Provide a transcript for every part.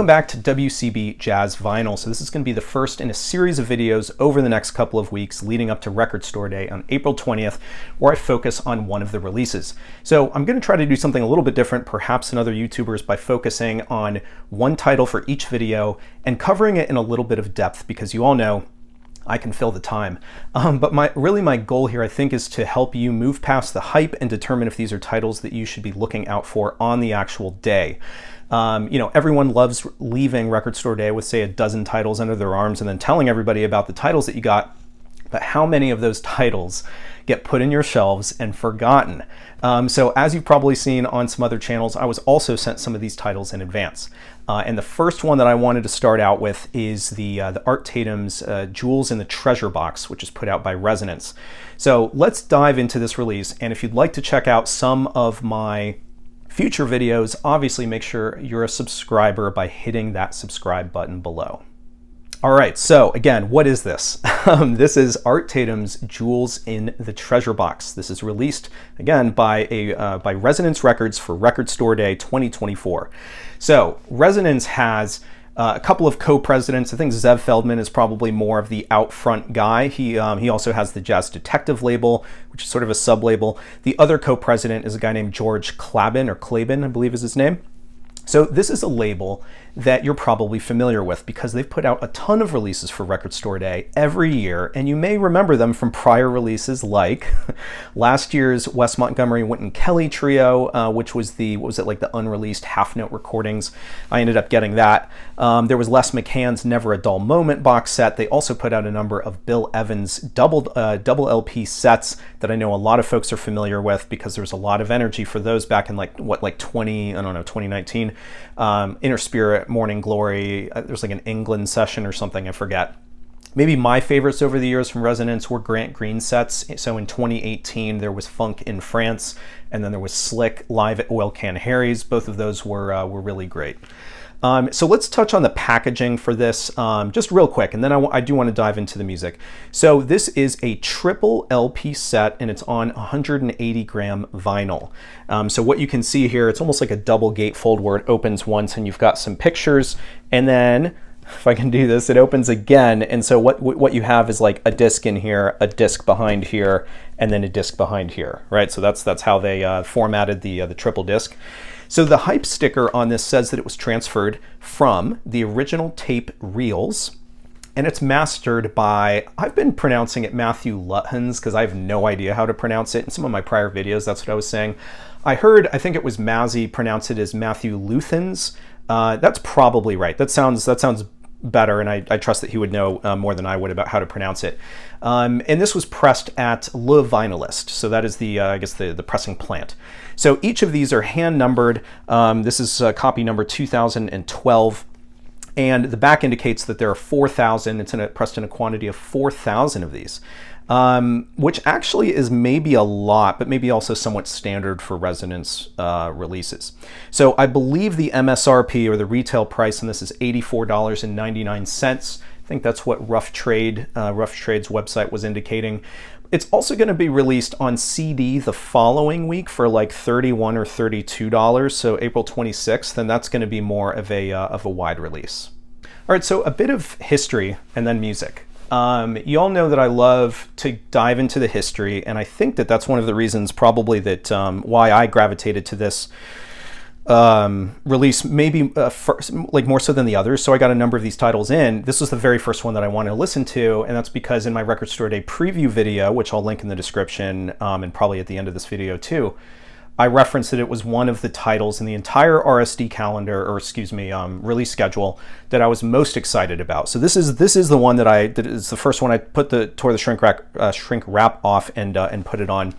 Welcome back to WCB Jazz Vinyl. So this is going to be the first in a series of videos over the next couple of weeks leading up to Record Store Day on April 20th, where I focus on one of the releases. So I'm going to try to do something a little bit different, perhaps than other YouTubers, by focusing on one title for each video and covering it in a little bit of depth, because you all know I can fill the time. But my goal here, I think, is to help you move past the hype and determine if these are titles that you should be looking out for on the actual day. Everyone loves leaving Record Store Day with, say, a dozen titles under their arms and then telling everybody about the titles that you got. But how many of those titles get put in your shelves and forgotten? So as you've probably seen on some other channels, I was also sent some of these titles in advance. And the first one that I wanted to start out with is the Art Tatum's Jewels in the Treasure Box, which is put out by Resonance. So let's dive into this release. And if you'd like to check out some of my future videos, obviously make sure you're a subscriber by hitting that subscribe button below. All right, so again, what is this? This is Art Tatum's Jewels in the Treasure Box. This is released, again, by Resonance Records for Record Store Day 2024. So Resonance has a couple of co-presidents. I think Zev Feldman is probably more of the out front guy. He also has the Jazz Detective label, which is sort of a sub-label. The other co-president is a guy named George Klabin, I believe is his name. So this is a label that you're probably familiar with because they've put out a ton of releases for Record Store Day every year, and you may remember them from prior releases like last year's Wes Montgomery, Wynton Kelly trio, which was the unreleased half-note recordings. I ended up getting that. There was Les McCann's Never a Dull Moment box set. They also put out a number of Bill Evans double LP sets that I know a lot of folks are familiar with because there was a lot of energy for those back in 2019. Inner Spirit, Morning Glory, there's like an England session or something, I forget. Maybe my favorites over the years from Resonance were Grant Green sets. So in 2018, there was Funk in France, and then there was Slick live at Oil Can Harry's. Both of those were really great. So let's touch on the packaging for this just real quick, and then I do want to dive into the music. So this is a triple LP set, and it's on 180 gram vinyl. So what you can see here, it's almost like a double gatefold where it opens once and you've got some pictures, and then if I can do this, it opens again. And so what you have is like a disc in here, a disc behind here, and then a disc behind here, right? So that's how they formatted the triple disc. So the hype sticker on this says that it was transferred from the original tape reels, and it's mastered by, I've been pronouncing it Matthew Luthans because I have no idea how to pronounce it. In some of my prior videos, that's what I was saying. I think it was Mazzy pronounce it as Matthew Luthans. That's probably right. That sounds better, and I trust that he would know more than I would about how to pronounce it. And this was pressed at Le Vinylist, so that is the pressing plant. So each of these are hand numbered. This is copy number 2012, and the back indicates that there are 4,000. It's pressed in a quantity of 4,000 of these, which actually is maybe a lot, but maybe also somewhat standard for Resonance releases. So I believe the MSRP, or the retail price, on this is $84.99. I think that's what Rough Trade's website was indicating. It's also going to be released on CD the following week for like $31 or $32, so April 26th, and that's going to be more of a wide release. All right, so a bit of history and then music. You all know that I love to dive into the history, and I think that that's one of the reasons probably that why I gravitated to this release, maybe first, like more so than the others. So I got a number of these titles in. This was the very first one that I wanted to listen to, and that's because in my Record Store Day preview video, which I'll link in the description and probably at the end of this video too, I referenced that it was one of the titles in the entire RSD calendar, or excuse me, release schedule that I was most excited about. So this is the one that is the first one I tore the shrink wrap off and put it on.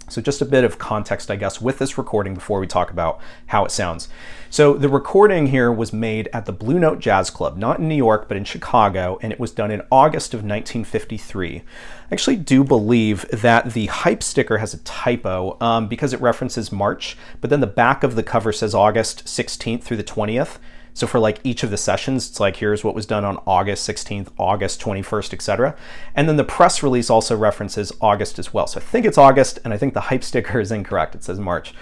So just a bit of context, I guess, with this recording before we talk about how it sounds. So the recording here was made at the Blue Note Jazz Club, not in New York, but in Chicago, and it was done in August of 1953. I actually do believe that the hype sticker has a typo because it references March, but then the back of the cover says August 16th through the 20th. So for like each of the sessions, it's like, here's what was done on August 16th, August 21st, etc. And then the press release also references August as well. So I think it's August, and I think the hype sticker is incorrect. It says March.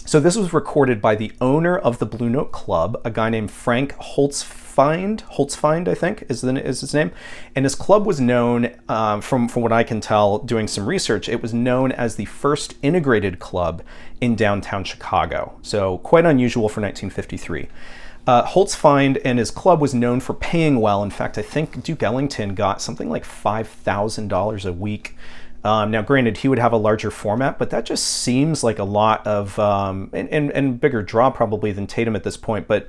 So this was recorded by the owner of the Blue Note Club, a guy named Frank Holtzfind, I think is his name. And his club was known, from what I can tell doing some research, it was known as the first integrated club in downtown Chicago. So quite unusual for 1953. Holtzfind and his club was known for paying well. In fact, I think Duke Ellington got something like $5,000 a week. Now, granted, he would have a larger format, but that just seems like a lot of, and bigger draw probably than Tatum at this point. But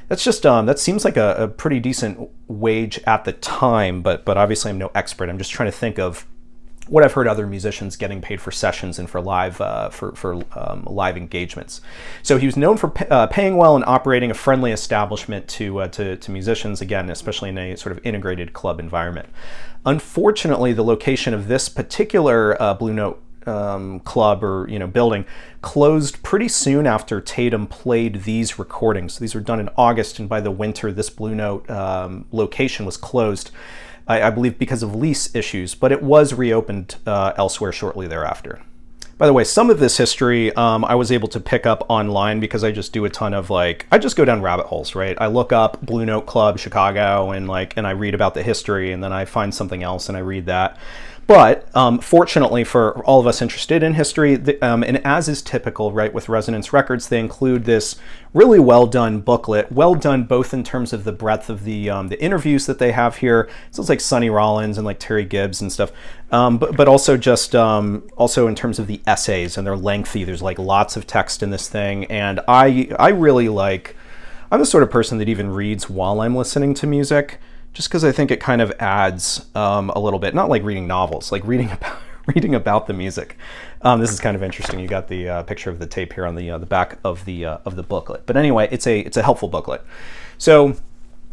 that's just, that seems like a pretty decent wage at the time. But obviously, I'm no expert. I'm just trying to think of what I've heard other musicians getting paid for sessions and for live live engagements. So he was known for paying well and operating a friendly establishment to musicians, again, especially in a sort of integrated club environment. Unfortunately, the location of this particular Blue Note club or building closed pretty soon after Tatum played these recordings. These were done in August, and by the winter, this Blue Note location was closed. I believe because of lease issues, but it was reopened elsewhere shortly thereafter. By the way, some of this history I was able to pick up online because I just do a ton of I just go down rabbit holes, right? I look up Blue Note Club Chicago and I read about the history, and then I find something else and I read that. But fortunately for all of us interested in history, and as is typical, right, with Resonance Records, they include this really well done booklet, well done both in terms of the breadth of the interviews that they have here. So it's like Sonny Rollins and like Terry Gibbs and stuff, but also just also in terms of the essays, and they're lengthy. There's like lots of text in this thing, and I really like. I'm the sort of person that even reads while I'm listening to music, just because I think it kind of adds a little bit, not like reading novels, like reading about the music. This is kind of interesting. You got the picture of the tape here on the back of the booklet. But anyway, it's a helpful booklet. So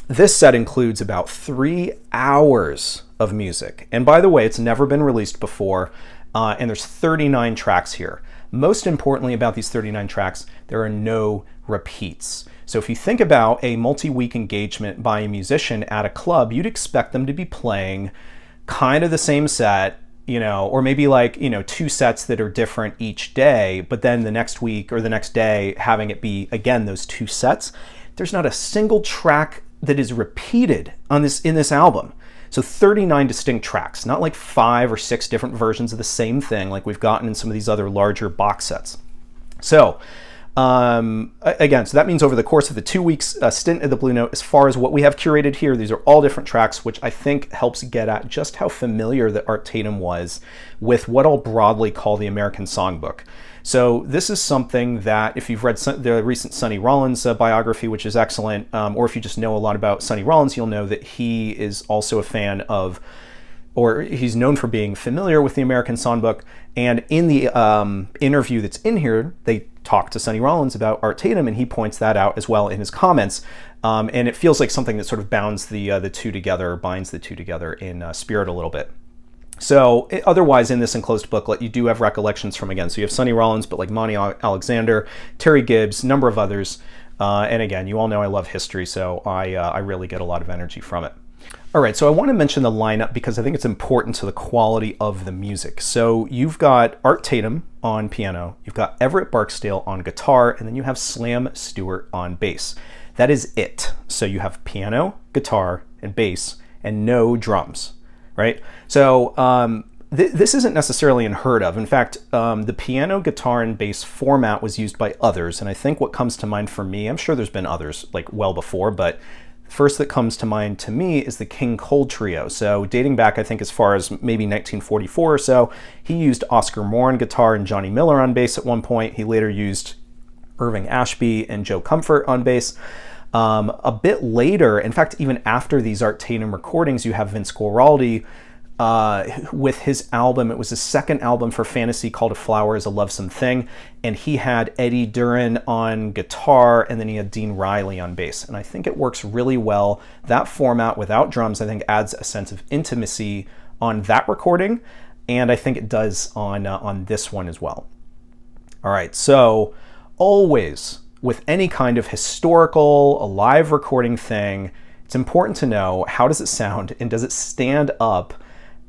this set includes about 3 hours of music. And by the way, it's never been released before, and there's 39 tracks here. Most importantly about these 39 tracks, there are no repeats. So if you think about a multi-week engagement by a musician at a club, you'd expect them to be playing kind of the same set, or maybe 2 sets that are different each day, but then the next week or the next day having it be, again, those 2 sets. There's not a single track that is repeated in this album. So 39 distinct tracks, not like 5 or 6 different versions of the same thing like we've gotten in some of these other larger box sets. So again, so that means over the course of the 2 weeks stint at the Blue Note, as far as what we have curated here, these are all different tracks, which I think helps get at just how familiar that Art Tatum was with what I'll broadly call the American Songbook. So this is something that if you've read the recent Sonny Rollins biography, which is excellent, or if you just know a lot about Sonny Rollins, you'll know that he is also a fan of, or he's known for being familiar with the American Songbook. And in the interview that's in here, they talk to Sonny Rollins about Art Tatum, and he points that out as well in his comments. And it feels like something that sort of binds the two together in spirit a little bit. So otherwise, in this enclosed booklet, you do have recollections from, again, so you have Sonny Rollins, but like Monty Alexander, Terry Gibbs, a number of others. And again, you all know I love history, so I really get a lot of energy from it. All right, so I want to mention the lineup because I think it's important to the quality of the music. So you've got Art Tatum on piano, you've got Everett Barksdale on guitar, and then you have Slam Stewart on bass. That is it. So you have piano, guitar, and bass, and no drums, right? So this isn't necessarily unheard of. In fact, the piano, guitar, and bass format was used by others, and I think what comes to mind for me, I'm sure there's been others like well before, but first that comes to mind to me is the King Cole Trio. So dating back, I think, as far as maybe 1944 or so, he used Oscar Moore on guitar and Johnny Miller on bass at one point. He later used Irving Ashby and Joe Comfort on bass. A bit later, in fact, even after these Art Tatum recordings, you have Vince Guaraldi with his album. It was his second album for Fantasy, called A Flower is a Lovesome Thing, and he had Eddie Duran on guitar, and then he had Dean Riley on bass. And I think it works really well. That format without drums, I think, adds a sense of intimacy on that recording, and I think it does on this one as well. All right, so always with any kind of historical, a live recording thing, it's important to know, how does it sound, and does it stand up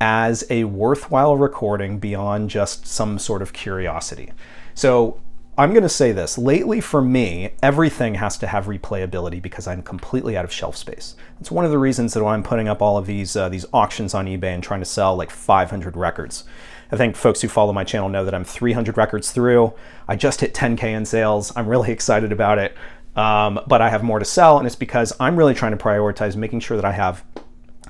as a worthwhile recording beyond just some sort of curiosity? So I'm going to say this. Lately, for me, everything has to have replayability because I'm completely out of shelf space. It's one of the reasons that I'm putting up all of these auctions on eBay and trying to sell like 500 records. I think folks who follow my channel know that I'm 300 records through. I just hit 10K in sales. I'm really excited about it, but I have more to sell, and it's because I'm really trying to prioritize making sure that I have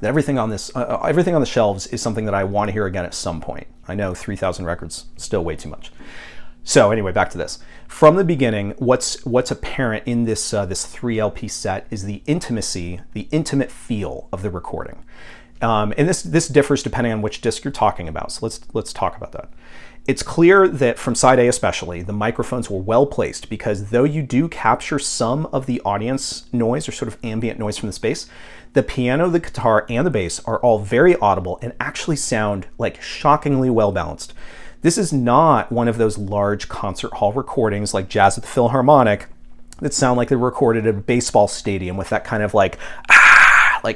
that everything on this, everything on the shelves is something that I want to hear again at some point. I know 3,000 records still way too much. So anyway, back to this. From the beginning, what's apparent in this this 3 LP set is the intimacy, the intimate feel of the recording, and this differs depending on which disc you're talking about. So let's talk about that. It's clear that from side A especially, the microphones were well placed because though you do capture some of the audience noise or sort of ambient noise from the space, the piano, the guitar, and the bass are all very audible and actually sound like shockingly well balanced. This is not one of those large concert hall recordings like Jazz at the Philharmonic that sound like they're recorded at a baseball stadium with that kind of like,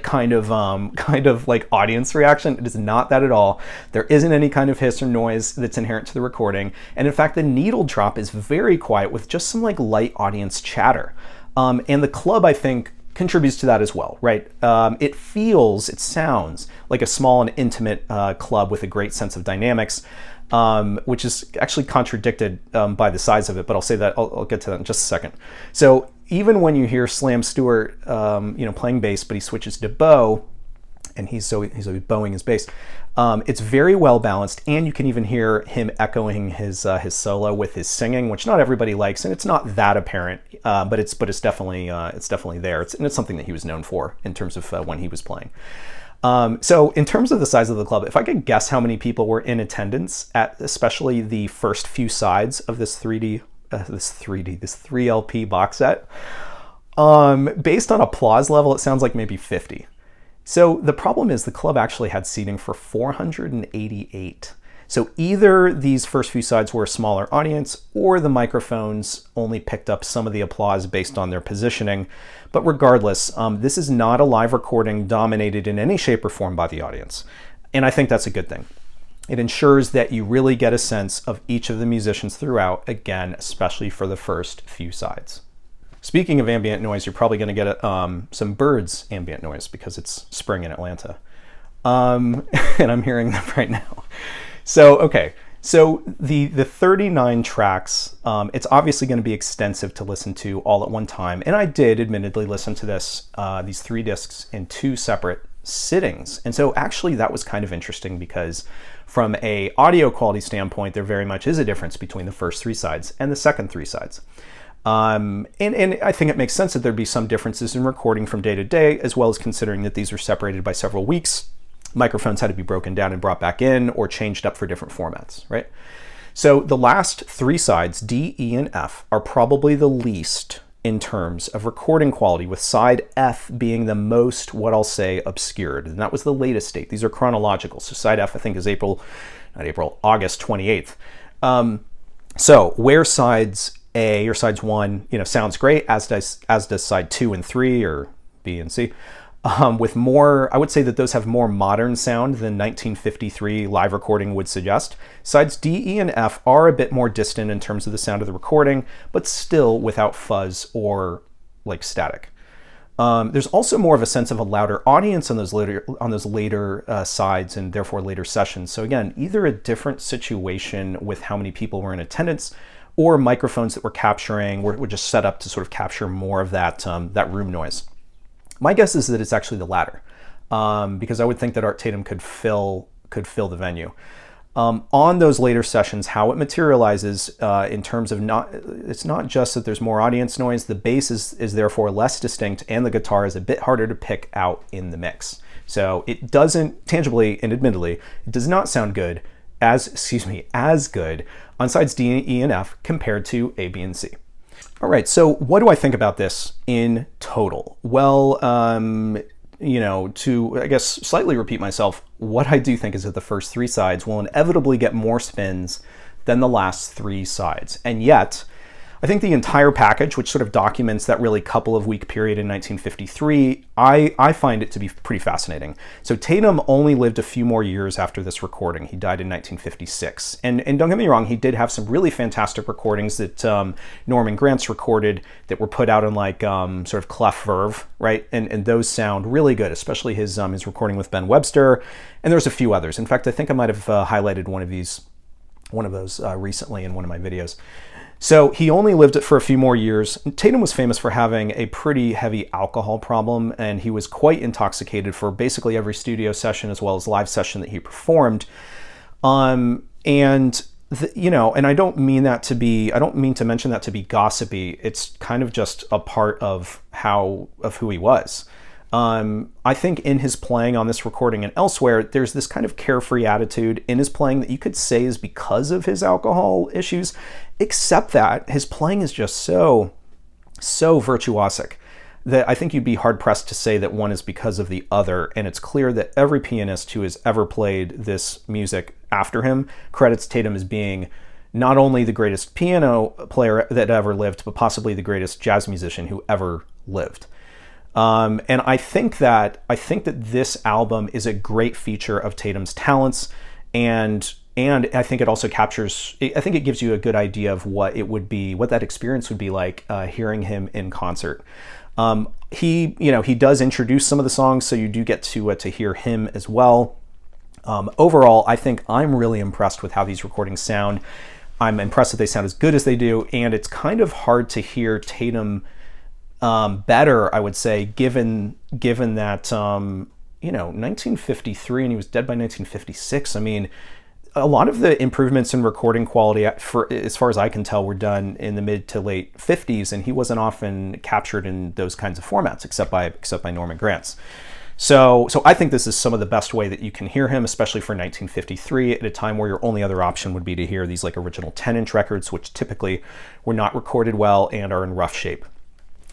kind of like audience reaction. It is not that at all. There isn't any kind of hiss or noise that's inherent to the recording. And in fact, the needle drop is very quiet with just some like light audience chatter. And the club, I think, contributes to that as well, right? It sounds like a small and intimate club with a great sense of dynamics. Which is actually contradicted by the size of it, but I'll say that I'll get to that in just a second. So even when you hear Slam Stewart, playing bass, but he switches to bow, and he's bowing his bass, it's very well balanced, and you can even hear him echoing his solo with his singing, which not everybody likes, and it's not that apparent, but it's definitely there. It's something that he was known for in terms of when he was playing. So in terms of the size of the club, if I could guess how many people were in attendance at especially the first few sides of this 3 LP box set, based on applause level, it sounds like maybe 50. So the problem is the club actually had seating for 488. So either these first few sides were a smaller audience or the microphones only picked up some of the applause based on their positioning. But regardless, this is not a live recording dominated in any shape or form by the audience. And I think that's a good thing. It ensures that you really get a sense of each of the musicians throughout, again, especially for the first few sides. Speaking of ambient noise, you're probably going to get some birds ambient noise because it's spring in Atlanta. And I'm hearing them right now. So, okay, so the 39 tracks, it's obviously going to be extensive to listen to all at one time. And I did admittedly listen to these 3 discs in 2 separate sittings. And so actually that was kind of interesting because from a audio quality standpoint, there very much is a difference between the first 3 sides and the second 3 sides. And I think it makes sense that there'd be some differences in recording from day to day, as well as considering that these are separated by several weeks. Microphones had to be broken down and brought back in or changed up for different formats, right? So the last 3 sides, D, E, and F, are probably the least in terms of recording quality, with side F being the most, what I'll say, obscured. And that was the latest date. These are chronological. So side F, I think, is August 28th. So where sides A or sides 1, sounds great, as does side 2 and 3 or B and C. With more, I would say that those have more modern sound than 1953 live recording would suggest. Sides D, E, and F are a bit more distant in terms of the sound of the recording, but still without fuzz or like static. There's also more of a sense of a louder audience on those later sides and therefore later sessions. So again, either a different situation with how many people were in attendance, or microphones that were capturing were just set up to sort of capture more of that room noise. My guess is that it's actually the latter, because I would think that Art Tatum could fill the venue. On those later sessions, how it materializes in terms of it's not just that there's more audience noise, the bass is therefore less distinct, and the guitar is a bit harder to pick out in the mix. So it doesn't, tangibly and admittedly, it does not sound good, as good on sides D, E, and F compared to A, B, and C. All right, so what do I think about this in total? Well, to, I guess, slightly repeat myself, what I do think is that the first 3 sides will inevitably get more spins than the last 3 sides. And yet, I think the entire package, which sort of documents that really couple of week period in 1953, I find it to be pretty fascinating. So Tatum only lived a few more years after this recording. He died in 1956. And don't get me wrong, he did have some really fantastic recordings that Norman Granz recorded that were put out in like sort of clef verve, right? And those sound really good, especially his recording with Ben Webster. And there's a few others. In fact, I think I might have highlighted one of those recently in one of my videos. So he only lived it for a few more years. Tatum was famous for having a pretty heavy alcohol problem, and he was quite intoxicated for basically every studio session as well as live session that he performed. And I don't mean to mention that to be gossipy. It's kind of just a part of who he was. I think in his playing on this recording and elsewhere, there's this kind of carefree attitude in his playing that you could say is because of his alcohol issues, except that his playing is just so virtuosic that I think you'd be hard-pressed to say that one is because of the other. And it's clear that every pianist who has ever played this music after him credits Tatum as being not only the greatest piano player that ever lived, but possibly the greatest jazz musician who ever lived. And I think that this album is a great feature of Tatum's talents, and I think it also it gives you a good idea of what that experience would be like hearing him in concert. He does introduce some of the songs, so you do get to hear him as well. Overall, I think I'm really impressed with how these recordings sound. I'm impressed that they sound as good as they do, and it's kind of hard to hear Tatum better, I would say, given that 1953 and he was dead by 1956. I mean, a lot of the improvements in recording quality, as far as I can tell, were done in the mid to late 50s, and he wasn't often captured in those kinds of formats, except by Norman Granz. So I think this is some of the best way that you can hear him, especially for 1953, at a time where your only other option would be to hear these like original 10-inch records, which typically were not recorded well and are in rough shape.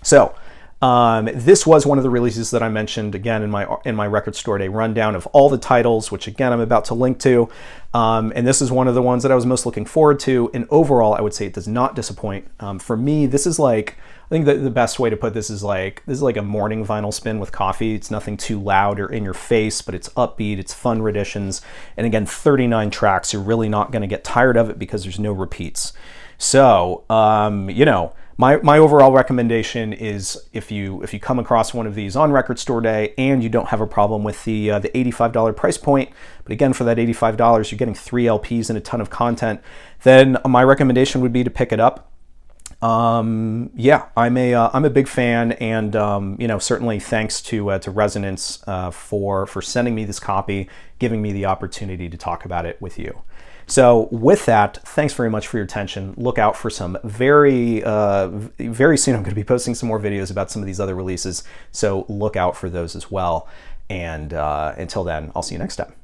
So this was one of the releases that I mentioned again in my Record Store Day rundown of all the titles, which again I'm about to link to. And this is one of the ones that I was most looking forward to. And overall, I would say it does not disappoint. For me, this is like, I think the best way to put this is like a morning vinyl spin with coffee. It's nothing too loud or in your face, but it's upbeat, it's fun renditions. And again, 39 tracks. You're really not going to get tired of it because there's no repeats. So, my overall recommendation is if you come across one of these on Record Store Day and you don't have a problem with the $85 price point, but again, for that $85, you're getting 3 LPs and a ton of content, then my recommendation would be to pick it up. I'm a big fan, and certainly thanks to Resonance for sending me this copy, giving me the opportunity to talk about it with you. So with that, thanks very much for your attention. Look out for some very soon. I'm going to be posting some more videos about some of these other releases, so look out for those as well. And until then, I'll see you next time.